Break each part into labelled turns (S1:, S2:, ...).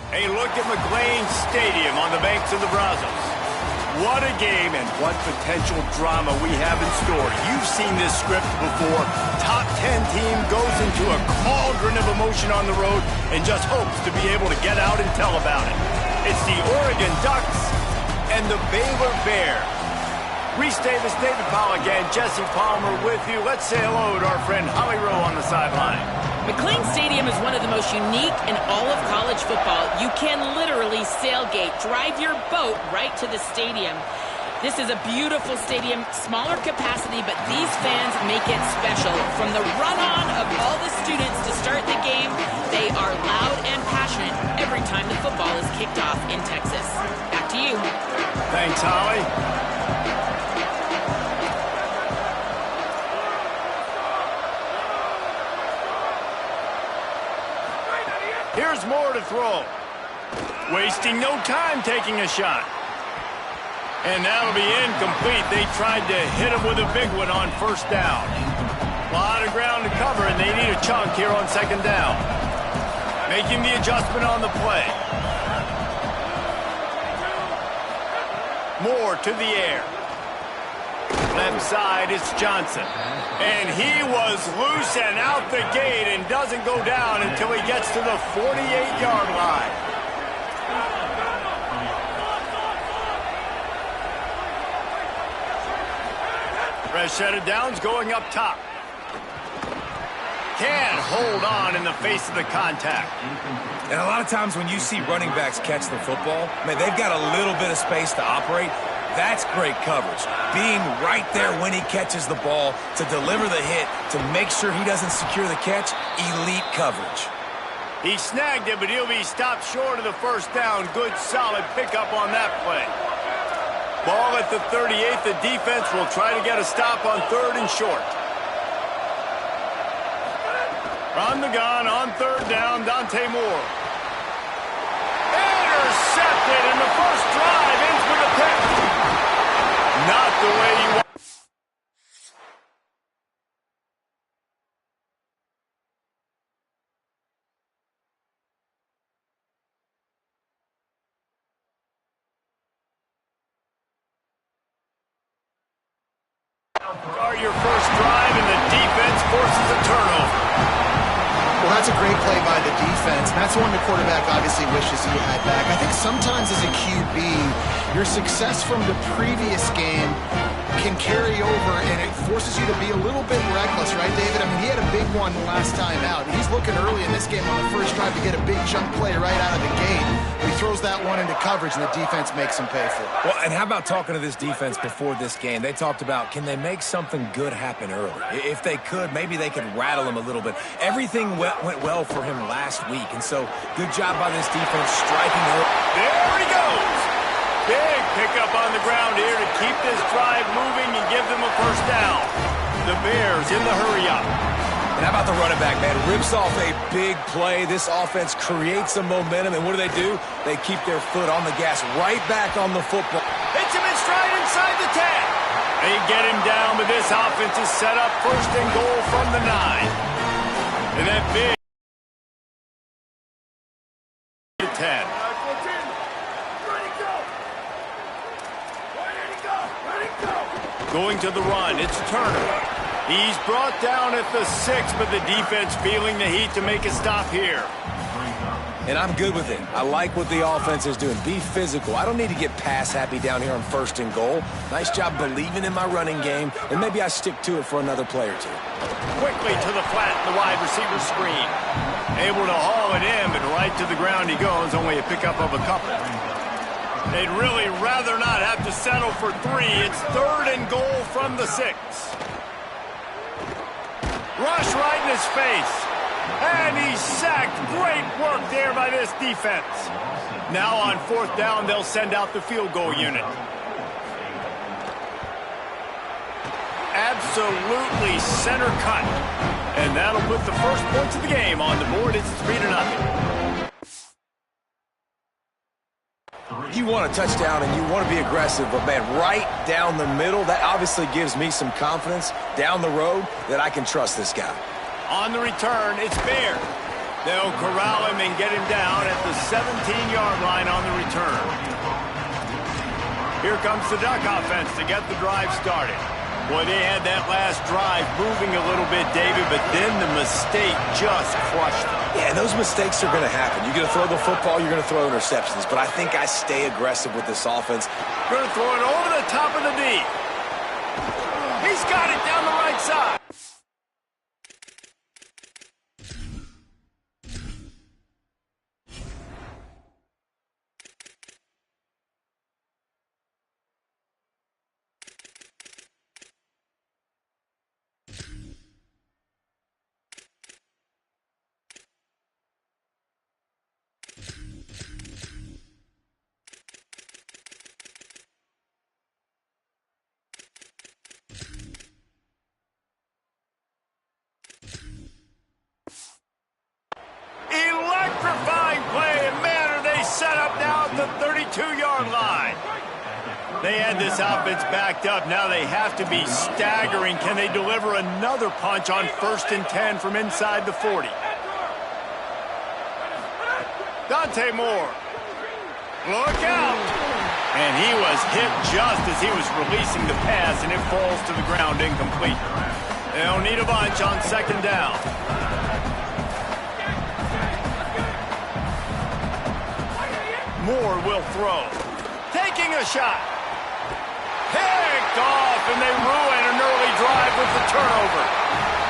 S1: A look at McLean Stadium on the banks of the Brazos. What a game and what potential drama we have in store. You've seen this script before. Top 10 team goes into a cauldron of emotion on the road and just hopes to be able to get out and tell about it. It's the Oregon Ducks and the Baylor Bears. Reese Davis, David Powell again, Jesse Palmer with you. Let's say hello to our friend Holly Rowe on the sideline.
S2: McLean Stadium is one of the most unique in all of college football. You can literally sailgate, drive your boat right to the stadium. This is a beautiful stadium, smaller capacity, but these fans make it special. From the run-on of all the students to start the game, they are loud and passionate every time the football is kicked off in Texas. Back to you.
S1: Thanks, Holly. Here's more to throw. Wasting no time taking a shot. And that'll be incomplete. They tried to hit him with a big one on first down. A lot of ground to cover, and they need a chunk here on second down. Making the adjustment on the play. Moore to the air. Left side, it's Johnson. And he was loose and out the gate and doesn't go down until he gets to the 48-yard line. Fresh set of downs going up top. Can't hold on in the face of the contact.
S3: And a lot of times when you see running backs catch the football, man, they've got a little bit of space to operate. That's great coverage. Being right there when he catches the ball to deliver the hit, to make sure he doesn't secure the catch, elite coverage.
S1: He snagged it, but he'll be stopped short of the first down. Good, solid pickup on that play. Ball at the 38. The defense will try to get a stop on third and short. On the gun, on third down, Dante Moore. Intercepted, and the first drive ends with a pick. Not the way you want. Start your first drive, and the defense forces a turnover.
S4: Well, that's a great play by the defense. That's one the quarterback obviously wishes he had back. I think sometimes as a QB, your success from the previous game can carry over, and it forces you to be a little bit reckless, right, David? I mean, he had a big one last time out. He's looking early in this game on the first drive to get a big chunk play right out of the gate. He throws that one into coverage, and the defense makes him pay for it.
S3: Well, and how about talking to this defense before this game? They talked about, can they make something good happen early? If they could, maybe they could rattle him a little bit. Everything went well for him last week, and so good job by this defense striking early.
S1: There he goes. Big pickup on the ground here to keep this drive moving and give them a first down. The Bears in the hurry-up.
S3: And how about the running back, man? Rips off a big play. This offense creates some momentum, and what do? They keep their foot on the gas right back on the football.
S1: Hits him in stride inside the 10. They get him down, but this offense is set up first and goal from the 9. And that big 10. Going to the run, it's Turner. He's brought down at the 6, but the defense feeling the heat to make a stop here.
S3: And I'm good with it. I like what the offense is doing. Be physical. I don't need to get pass happy down here on first and goal. Nice job believing in my running game, and maybe I stick to it for another play or two.
S1: Quickly to the flat, the wide receiver screen. Able to haul it in, but right to the ground he goes. Only a pickup of a couple. They'd really rather not have to settle for 3. It's third and goal from the 6. Rush right in his face. And he's sacked. Great work there by this defense. Now on fourth down, they'll send out the field goal unit. Absolutely center cut. And that'll put the first points of the game on the board. It's 3-0.
S3: You want a touchdown and you want to be aggressive, but, man, right down the middle, that obviously gives me some confidence down the road that I can trust this guy.
S1: On the return, it's Bear. They'll corral him and get him down at the 17-yard line on the return. Here comes the Duck offense to get the drive started. Boy, they had that last drive moving a little bit, David, but then the mistake just crushed them.
S3: Yeah, and those mistakes are going to happen. You're going to throw the football, you're going to throw interceptions. But I think I stay aggressive with this offense.
S1: Going to throw it over the top of the D. He's got it down the right side. Electrifying play, and man, are they set up now at the 32-yard line. They had this offense backed up. Now they have to be staggering. Can they deliver another punch on 1st and 10 from inside the 40? Dante Moore. Look out. And he was hit just as he was releasing the pass, and it falls to the ground incomplete. They'll need a bunch on 2nd down. Moore will throw. Taking a shot. Picked off, and they ruin an early drive with the turnover.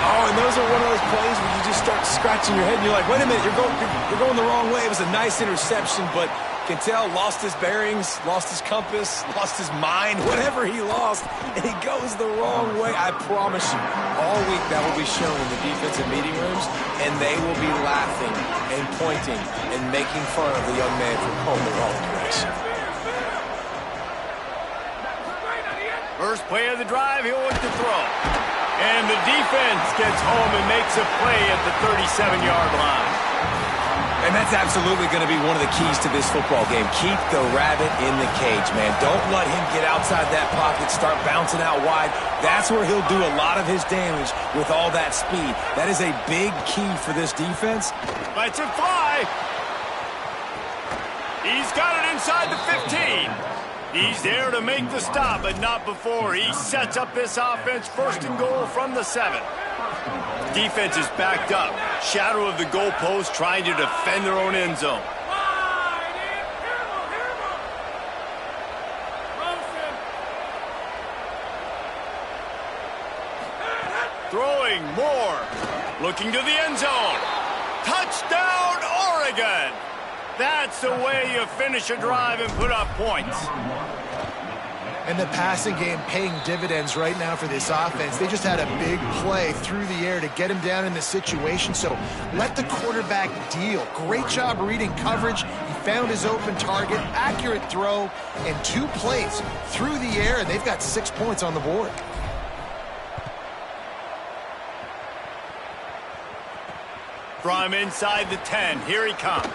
S3: Oh, and those are one of those plays where you just start scratching your head, and you're like, wait a minute, you're going the wrong way. It was a nice interception, but Cantell lost his bearings, lost his compass, lost his mind, whatever he lost, and he goes the wrong way. I promise you, all week that will be shown in the defensive meeting rooms, and they will be laughing and pointing and making fun of the young man from home in all direction.
S1: First play of the drive, he'll look to throw. And the defense gets home and makes a play at the 37-yard line.
S3: And that's absolutely going to be one of the keys to this football game. Keep the rabbit in the cage, man. Don't let him get outside that pocket, start bouncing out wide. That's where he'll do a lot of his damage with all that speed. That is a big key for this defense.
S1: Lets it fly. He's got it inside the 15. He's there to make the stop, but not before. He sets up this offense 1st and goal from the 7. Defense is backed up. Shadow of the goalpost trying to defend their own end zone. Throwing more. Looking to the end zone. Touchdown, Oregon! That's the way you finish a drive and put up points.
S4: And the passing game paying dividends right now for this offense. They just had a big play through the air to get him down in the situation. So let the quarterback deal. Great job reading coverage. He found his open target, accurate throw, and 2 plays through the air, and they've got 6 points on the board.
S1: From inside the 10, here he comes.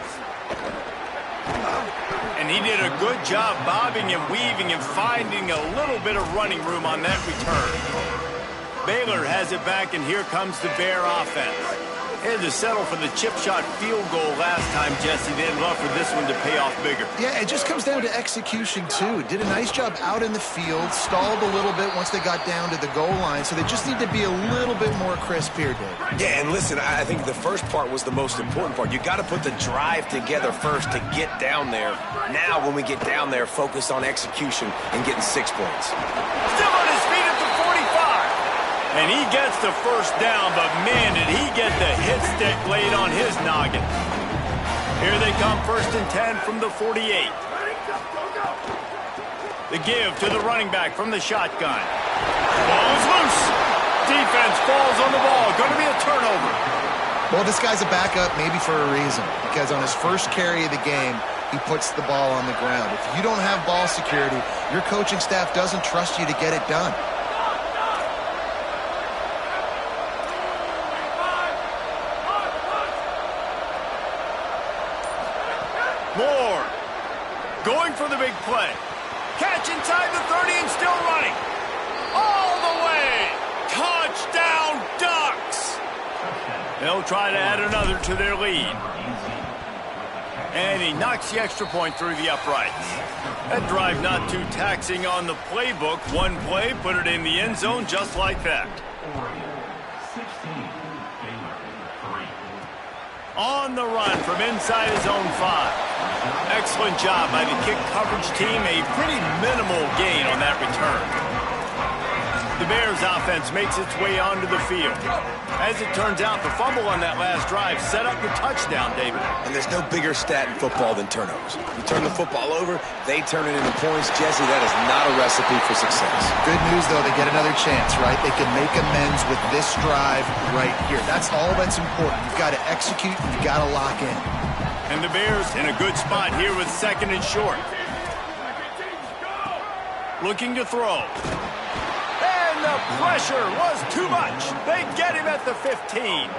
S1: And he did a good job bobbing and weaving and finding a little bit of running room on that return. Baylor has it back, and here comes the Bear offense. Had to settle for the chip shot field goal last time, Jesse. They'd love for this one to pay off bigger.
S4: Yeah, it just comes down to execution, too. Did a nice job out in the field, stalled a little bit once they got down to the goal line, so they just need to be a little bit more crisp here, Dave.
S3: Yeah, and listen, I think the first part was the most important part. You got to put the drive together first to get down there. Now, when we get down there, focus on execution and getting 6 points.
S1: Still on his feet at the 45. And he gets the first down, but man, did he get the hit stick laid on his noggin. Here they come, 1st and 10 from the 48. The give to the running back from the shotgun. Ball is loose. Defense falls on the ball. Going to be a turnover.
S4: Well, this guy's a backup maybe for a reason, because on his first carry of the game, he puts the ball on the ground. If you don't have ball security, your coaching staff doesn't trust you to get it done.
S1: Moore going for the big play. Catch inside the 30 and still running. All the way. Touchdown, Ducks. They'll try to add another to their lead. And he knocks the extra point through the uprights. That drive not too taxing on the playbook. One play, put it in the end zone just like that. On the run from inside his own 5. Excellent job by the kick coverage team. A pretty minimal gain on that return. The Bears offense makes its way onto the field. As it turns out, the fumble on that last drive set up the touchdown, David.
S3: And there's no bigger stat in football than turnovers. You turn the football over, they turn it into points. Jesse, that is not a recipe for success.
S4: Good news, though, they get another chance, right? They can make amends with this drive right here. That's all that's important. You've got to execute, and you've got to lock in.
S1: And the Bears in a good spot here with 2nd and short. Looking to throw. The pressure was too much. They get him at the 15.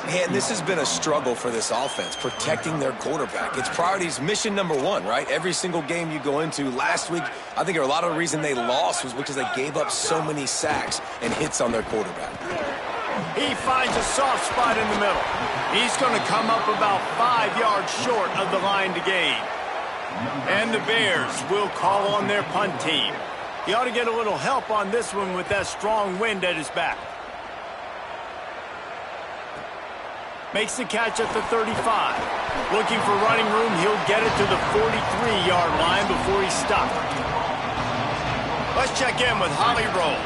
S3: And this has been a struggle for this offense, protecting their quarterback. It's priorities mission number 1, right? Every single game you go into. Last week, I think a lot of the reason they lost was because they gave up so many sacks and hits on their quarterback.
S1: He finds a soft spot in the middle. He's going to come up about 5 yards short of the line to gain. And the Bears will call on their punt team. He ought to get a little help on this one with that strong wind at his back. Makes the catch at the 35. Looking for running room, he'll get it to the 43-yard line before he's stopped. Let's check in with Holly Rowe.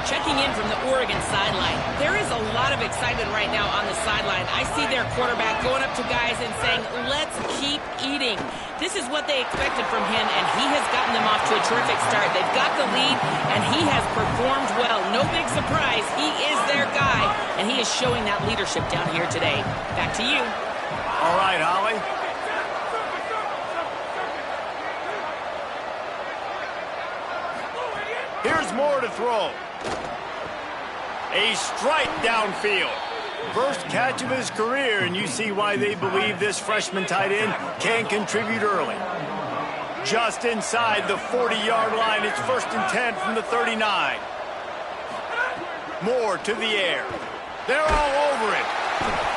S2: Checking in from the Oregon sideline. There is a lot of excitement right now on the sideline. I see their quarterback going up to guys and saying, let's keep eating. This is what they expected from him, and he has gotten them off to a terrific start. They've got the lead, and he has performed well. No big surprise. He is their guy, and he is showing that leadership down here today. Back to you.
S1: All right, Holly. Here's more to throw. A strike downfield. First catch of his career, and you see why they believe this freshman tight end can contribute early. Just inside the 40-yard line, it's 1st and 10 from the 39. Moore to the air. They're all over it.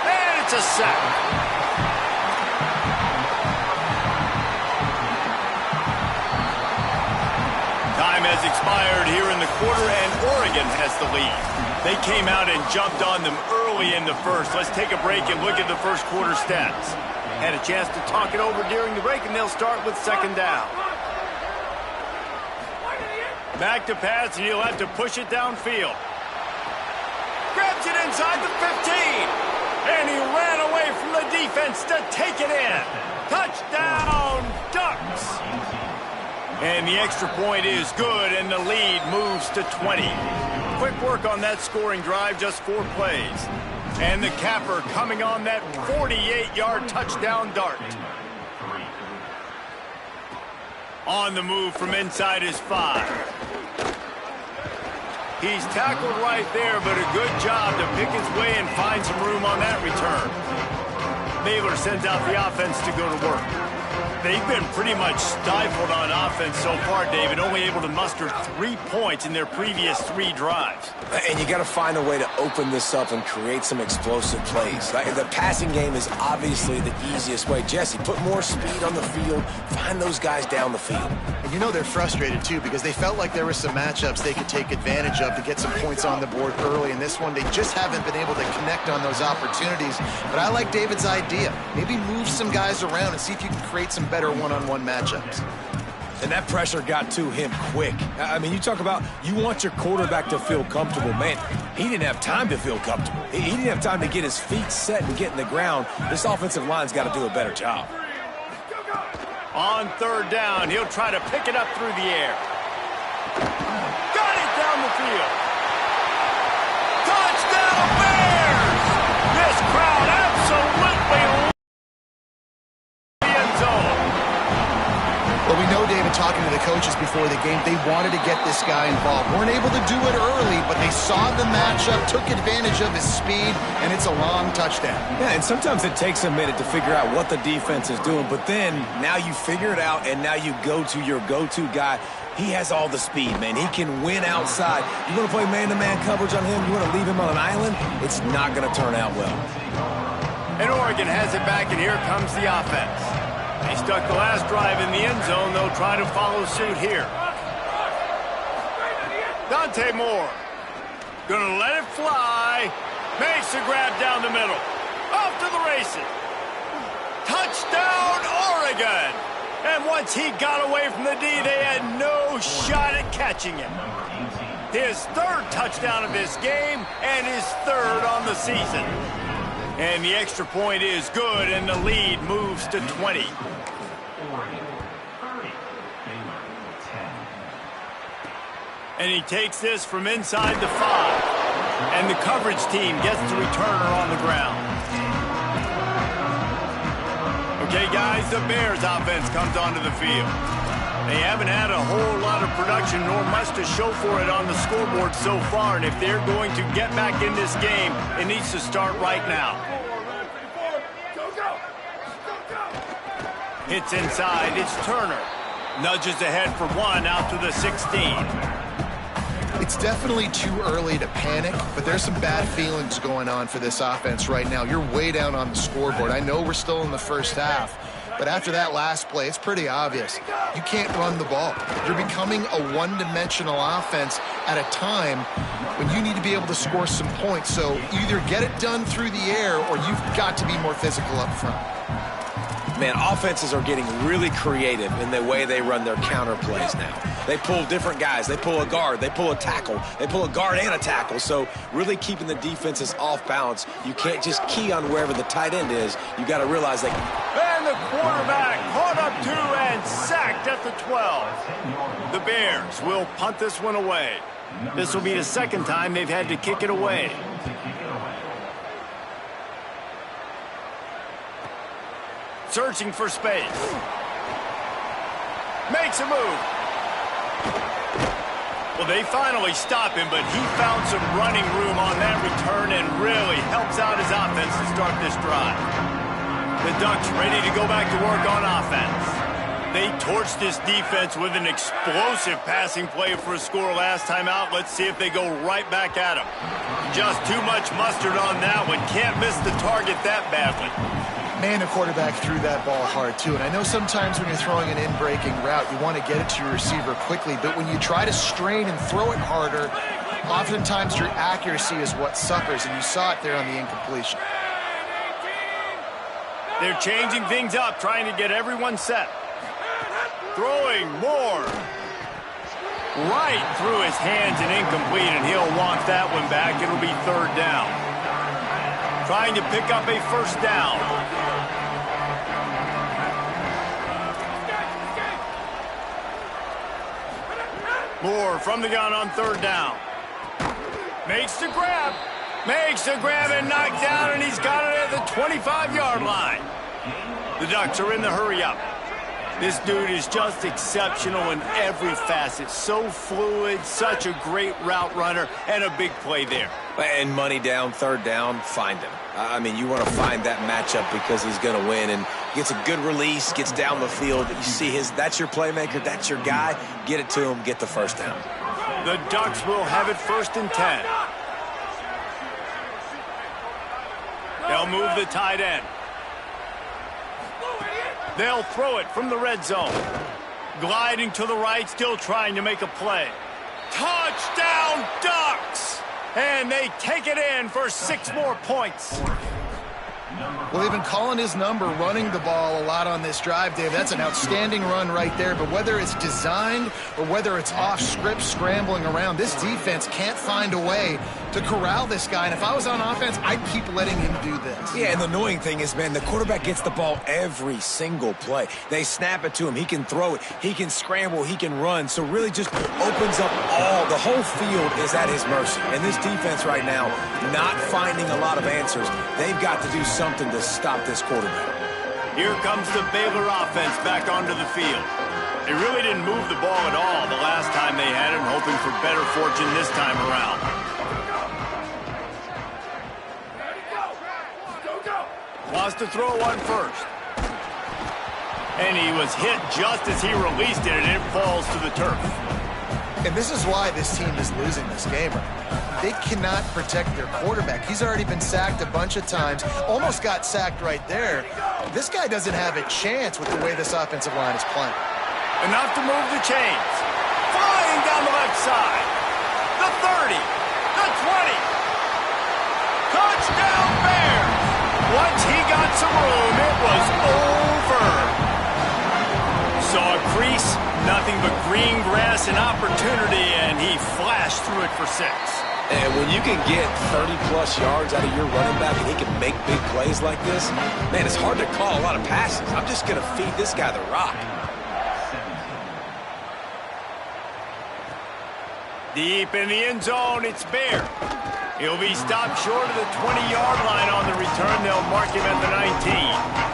S1: And it's a sack. Time has expired here in the quarter, and Oregon has the lead. They came out and jumped on them early in the first. Let's take a break and look at the first quarter stats. Had a chance to talk it over during the break, and they'll start with 2nd down. Back to pass, and he'll have to push it downfield. Grabs it inside the 15. And he ran away from the defense to take it in. Touchdown, Ducks. And the extra point is good, and the lead moves to 20. Quick work on that scoring drive, just 4 plays. And the capper coming on that 48-yard touchdown dart. On the move from inside his 5. He's tackled right there, but a good job to pick his way and find some room on that return. Baylor sends out the offense to go to work. They've been pretty much stifled on offense so far, David, only able to muster 3 points in their previous 3 drives.
S3: And you got to find a way to open this up and create some explosive plays. The passing game is obviously the easiest way. Jesse, put more speed on the field, find those guys down the field.
S4: And you know they're frustrated, too, because they felt like there were some matchups they could take advantage of to get some points on the board early. In this one, they just haven't been able to connect on those opportunities. But I like David's idea. Maybe move some guys around and see if you can create some better one-on-one matchups.
S3: And that pressure got to him quick. I mean, you talk about you want your quarterback to feel comfortable. Man, he didn't have time to feel comfortable. He didn't have time to get his feet set and get in the ground. This offensive line's got to do a better job.
S1: On 3rd down, he'll try to pick it up through the air. Got it down the field. Touchdown, Bears! This crowd absolutely the end zone.
S4: Well, we know, David, talking to the coaches before the game, they wanted to get this guy involved. Weren't able to do it early, but they saw the matchup, took advantage of his speed, and it's a long touchdown.
S3: Yeah, and sometimes it takes a minute to figure out what the defense is doing, but then now you figure it out, and now you go to your go-to guy. He has all the speed, man. He can win outside. You want to play man-to-man coverage on him? You want to leave him on an island? It's not going to turn out well.
S1: And Oregon has it back, and here comes the offense. They stuck the last drive in the end zone. They'll try to follow suit here. Dante Moore. Gonna let it fly. Makes the grab down the middle. Off to the races. Touchdown, Oregon! And once he got away from the D, they had no shot at catching him. His third touchdown of this game and his third on the season. And the extra point is good, and the lead moves to 20. And he takes this from inside the 5. And the coverage team gets the returner on the ground. Okay, guys, the Bears offense comes onto the field. They haven't had a whole lot of production nor much to show for it on the scoreboard so far, and if they're going to get back in this game, it needs to start right now. Hits inside, it's Turner. Nudges ahead for 1 out to the 16.
S4: It's definitely too early to panic, but there's some bad feelings going on for this offense right now. You're way down on the scoreboard. I know we're still in the first half, but after that last play, it's pretty obvious. You can't run the ball. You're becoming a one-dimensional offense at a time when you need to be able to score some points. So either get it done through the air or you've got to be more physical up front.
S3: Man, offenses are getting really creative in the way they run their counter plays now. They pull different guys. They pull a guard. They pull a tackle. They pull a guard and a tackle. So really keeping the defenses off balance. You can't just key on wherever the tight end is. You got to realize that.
S1: And the quarterback caught up to and sacked at the 12. The Bears will punt this one away. This will be the second time they've had to kick it away. Searching for space. Makes a move. Well, they finally stop him, but he found some running room on that return and really helps out his offense to start this drive. The Ducks ready to go back to work on offense. They torched this defense with an explosive passing play for a score last time out. Let's see if they go right back at him. Just too much mustard on that one. Can't miss the target that badly.
S4: Man, the quarterback threw that ball hard, too. And I know sometimes when you're throwing an in-breaking route, you want to get it to your receiver quickly. But when you try to strain and throw it harder, oftentimes your accuracy is what suffers. And you saw it there on the incompletion.
S1: They're changing things up, trying to get everyone set. Throwing more. Right through his hands and incomplete, and he'll want that one back. It'll be 3rd down. Trying to pick up a 1st down. Moore from the gun on 3rd down. Makes the grab. Makes the grab and knocked down, and he's got it at the 25-yard line. The Ducks are in the hurry-up. This dude is just exceptional in every facet. So fluid, such a great route runner, and a big play there.
S3: And money down, 3rd down, find him. I mean, you want to find that matchup because he's going to win, and gets a good release, gets down the field. You see that's your playmaker, that's your guy. Get it to him, get the 1st down.
S1: The Ducks will have it 1st and 10. They'll move the tight end. They'll throw it from the red zone. Gliding to the right, still trying to make a play. Touchdown, Ducks! And they take it in for 6 more points.
S4: Well, they've been calling his number, running the ball a lot on this drive, Dave. That's an outstanding run right there. But whether it's designed or whether it's off script scrambling around, this defense can't find a way to corral this guy. And if I was on offense, I'd keep letting him do this.
S3: Yeah, and the annoying thing is, man, the quarterback gets the ball every single play. They snap it to him. He can throw it. He can scramble. He can run. So really just opens up the whole field is at his mercy. And this defense right now, not finding a lot of answers. They've got to do something to stop this quarterback.
S1: Here comes the Baylor offense back onto the field. They really didn't move the ball at all the last time they had it, hoping for better fortune this time around. Wants to throw one first. And he was hit just as he released it, and it falls to the turf.
S4: And this is why this team is losing this game right now. they cannot protect their quarterback. He's already been sacked a bunch of times, almost got sacked right there. This guy doesn't have a chance with the way this offensive line is playing.
S1: Enough to move the chains. Flying down the left side. The 30. The 20. Touchdown Bears. Once he got some room, it was over. Saw a crease, nothing but green grass and opportunity, and he flashed through it for 6.
S3: And when you can get 30-plus yards out of your running back and he can make big plays like this, man, it's hard to call a lot of passes. I'm just going to feed this guy the rock.
S1: Deep in the end zone, it's Bear. He'll be stopped short of the 20-yard line on the return. They'll mark him at the 19.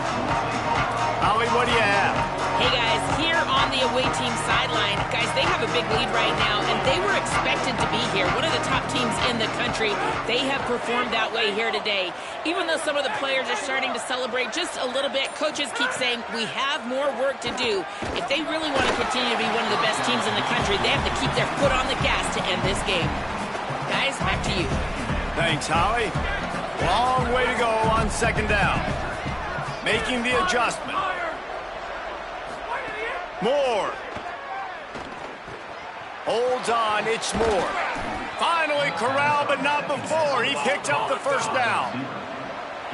S1: Holly, what do you have?
S2: Hey, guys, here on the away team sideline, guys, they have a big lead right now, and they were expected to be here. One of the top teams in the country. They have performed that way here today. Even though some of the players are starting to celebrate just a little bit, coaches keep saying, we have more work to do. If they really want to continue to be one of the best teams in the country, they have to keep their foot on the gas to end this game. Guys, back to you.
S1: Thanks, Holly. Long way to go on second down. Making the adjustment. Moore. Holds on, it's Moore. Finally corralled, but not before. He picked up the first down.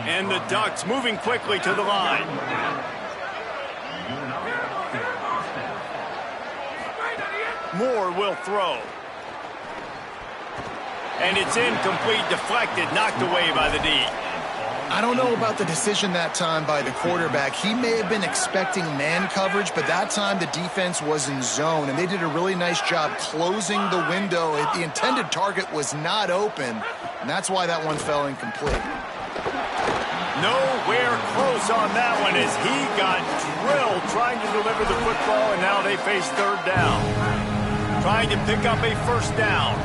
S1: And the Ducks moving quickly to the line. Moore will throw. And it's incomplete, deflected, knocked away by the D.
S4: I don't know about the decision that time by the quarterback. He may have been expecting man coverage, but that time the defense was in zone, and they did a really nice job closing the window. The intended target was not open, and that's why that one fell incomplete.
S1: Nowhere close on that one as he got drilled trying to deliver the football, and now they face third down. Trying to pick up a first down.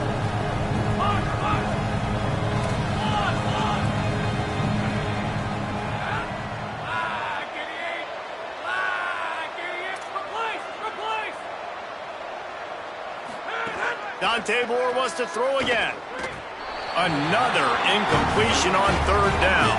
S1: Dante Moore wants to throw again. Another incompletion on third down.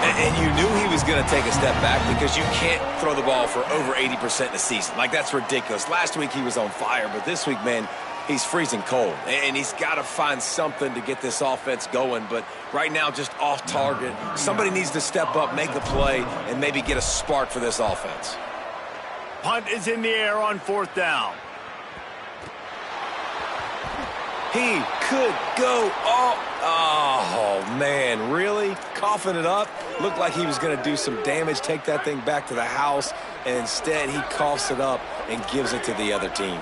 S3: And you knew he was going to take a step back because you can't throw the ball for over 80% in a season. Like, that's ridiculous. Last week he was on fire, but this week, man, he's freezing cold. And he's got to find something to get this offense going. But right now, just off target. Somebody needs to step up, make a play, and maybe get a spark for this offense.
S1: Punt is in the air on fourth down.
S3: He could go oh, man, really? Coughing it up? Looked like he was going to do some damage, take that thing back to the house, and instead he coughs it up and gives it to the other team.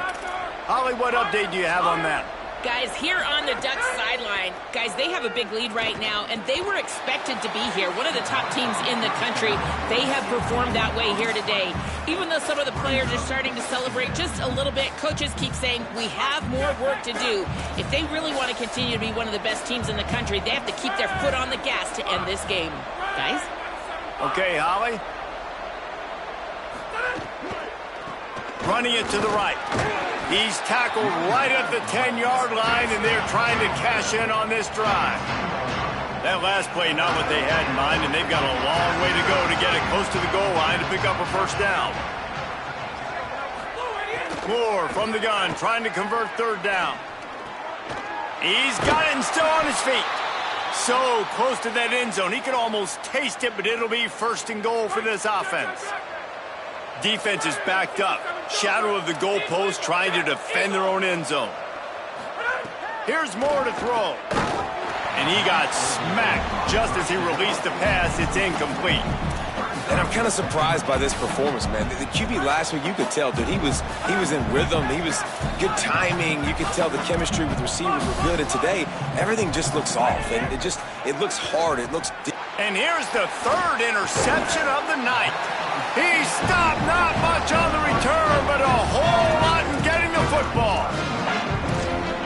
S1: Holly, what update do you have on that?
S2: Guys, here on the Ducks sideline, guys, they have a big lead right now, and they were expected to be here. One of the top teams in the country. They have performed that way here today. Even though some of the players are starting to celebrate just a little bit, coaches keep saying, we have more work to do. If they really want to continue to be one of the best teams in the country, they have to keep their foot on the gas to end this game. Guys?
S1: Okay, Holly. Running it to the right. He's tackled right at the 10-yard line, and they're trying to cash in on this drive. That last play, not what they had in mind, and they've got a long way to go to get it close to the goal line to pick up a first down. Moore from the gun, trying to convert third down. He's got it and still on his feet. So close to that end zone. He could almost taste it, but it'll be first and goal for this offense. Defense is backed up. Shadow of the goalpost trying to defend their own end zone. Here's Moore to throw. And he got smacked just as he released the pass. It's incomplete.
S3: And I'm kind of surprised by this performance, man. The QB last week, you could tell, dude, he was in rhythm. He was good timing. You could tell the chemistry with receivers were good. And today, everything just looks off. And it looks hard. It looks deep.
S1: And here's the third interception of the night. He stopped not much on the return, but a whole lot in getting the football.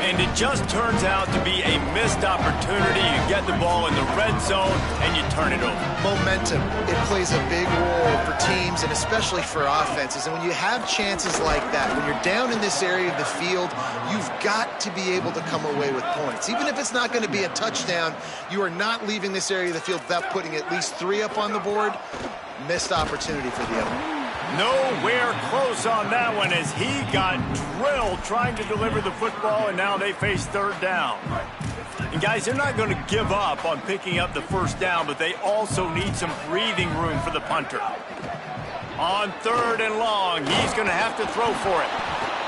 S1: And it just turns out to be a missed opportunity. You get the ball in the red zone, and you turn it over.
S4: Momentum. It plays a big role for teams and especially for offenses. And when you have chances like that, when you're down in this area of the field, you've got to be able to come away with points. Even if it's not going to be a touchdown, you are not leaving this area of the field without putting at least 3 up on the board. Missed opportunity for the other.
S1: Nowhere close on that one as he got drilled trying to deliver the football, and now they face third down. And guys, they're not going to give up on picking up the first down, but they also need some breathing room for the punter. On 3rd and long, he's going to have to throw for it.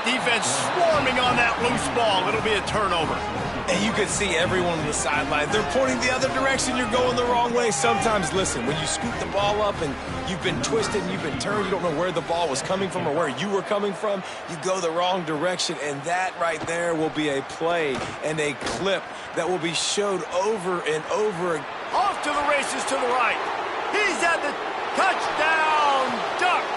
S1: Defense swarming on that loose ball. It'll be a turnover.
S3: And you can see everyone on the sideline. They're pointing the other direction. You're going the wrong way. Sometimes, listen, when you scoop the ball up and you've been twisted and you've been turned, you don't know where the ball was coming from or where you were coming from, you go the wrong direction. And that right there will be a play and a clip that will be showed over and over.
S1: Off to the races to the right. He's at the touchdown duck.